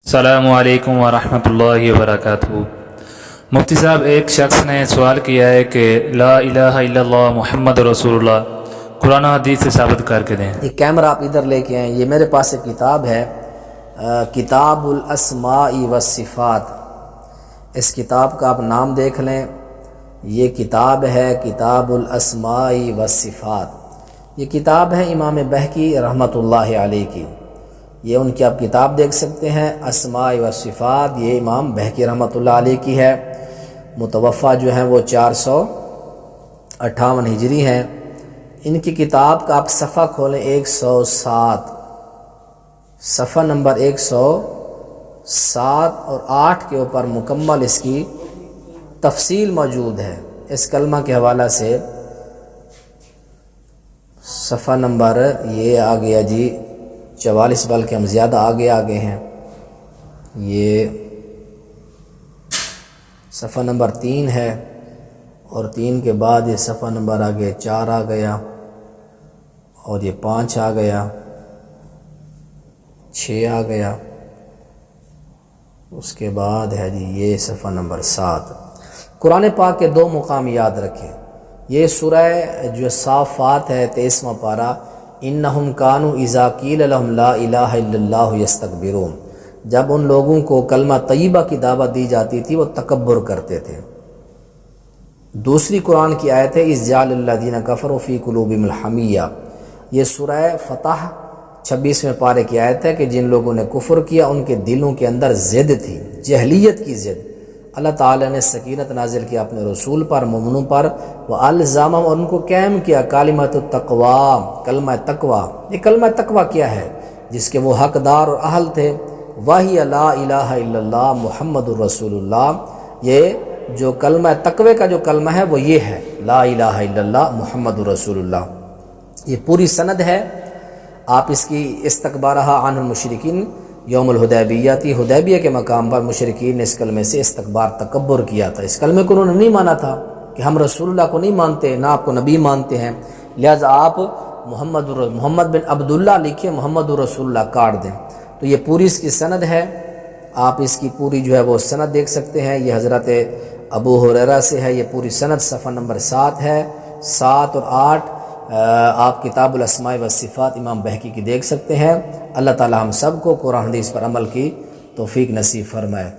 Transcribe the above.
السلام علیکم ورحمۃ اللہ وبرکاتہ۔ مفتی صاحب، ایک شخص نے سوال کیا ہے کہ لا الہ الا اللہ محمد رسول اللہ قرآن و حدیث سے ثابت کر کے دیں۔ یہ کیمرہ آپ ادھر لے کے آئیں۔ یہ میرے پاس ایک کتاب ہے، کتاب الاسماء والصفات۔ اس کتاب کا آپ نام دیکھ لیں، یہ کتاب ہے کتاب الاسماء والصفات۔ یہ کتاب ہے امام بہقی رحمۃ اللہ علیہ کی۔ یہ ان کی آپ کتاب دیکھ سکتے ہیں، اسماء و صفات، یہ امام بہقی رحمۃ اللہ علیہ کی ہے۔ متوفہ جو ہیں وہ 458 ہجری ہیں۔ ان کی کتاب کا آپ صفحہ کھولیں 107، صفحہ نمبر 107 اور 8 کے اوپر مکمل اس کی تفصیل موجود ہے۔ اس کلمہ کے حوالہ سے صفحہ نمبر یہ آ گیا جی 44، بلکہ ہم زیادہ آگے ہیں۔ یہ صفحہ نمبر 3 ہے، اور 3 کے بعد یہ صفحہ نمبر آگے 4 آ گیا، اور یہ 5 آ گیا، 6 آ گیا، اس کے بعد ہے جی یہ صفحہ نمبر 7۔ قرآن پاک کے 2 مقام یاد رکھیں۔ یہ سورہ جو صافات ہے 23واں پارہ، انہم کانوا اذا قیل لہم لا الہ الا اللہ یستکبرون۔ جب ان لوگوں کو کلمہ طیبہ کی دعوت دی جاتی تھی وہ تکبر کرتے تھے۔ دوسری قرآن کی آیت ہے اذ جعل الذین کفروا فی قلوبہم الحمیہ۔ یہ سورہ فتح 26ویں پارے کی آیت ہے کہ جن لوگوں نے کفر کیا ان کے دلوں کے اندر ضد تھی، جہلیت کی ضد۔ اللہ تعالیٰ نے سکینت نازل کیا اپنے رسول پر، مومنوں پر، وَأَلْزَمَهُمْ، اور ان کو قائم کیا کلمۃ التقویٰ، کلمہ تقویٰ۔ یہ کلمہ تقویٰ کیا ہے؟ جس کے وہ حقدار اور اہل تھے، وَهِيَ لَا إِلَٰهَ إِلَّا اللَّهُ مُحَمَّدٌ رَسُولُ اللَّهِ۔ یہ جو کلمہ تقوی کا جو کلمہ ہے وہ یہ ہے، لا الہ الا اللہ محمد رسول اللہ۔ یہ پوری سند ہے۔ آپ اس کی استکبارہا عن المشرکین یوم الحدیبیہ تھی، حدیبیہ کے مقام پر مشرکین نے اس کلمے سے استکبار تکبر کیا تھا۔ اس کلمے کو انہوں نے نہیں مانا تھا کہ ہم رسول اللہ کو نہیں مانتے، نہ آپ کو نبی مانتے ہیں، لہذا آپ محمد بن عبداللہ لکھیں، محمد رسول اللہ کاٹ دیں۔ تو یہ پوری اس کی سند ہے، آپ اس کی پوری جو ہے وہ سند دیکھ سکتے ہیں۔ یہ حضرت ابو ہریرہ سے ہے، یہ پوری سند صفحہ نمبر 7 ہے، 7 اور 8۔ آپ کتاب الاسماء والصفات امام بہقی کی دیکھ سکتے ہیں۔ اللہ تعالی ہم سب کو قرآن حدیث پر عمل کی توفیق نصیب فرمائے۔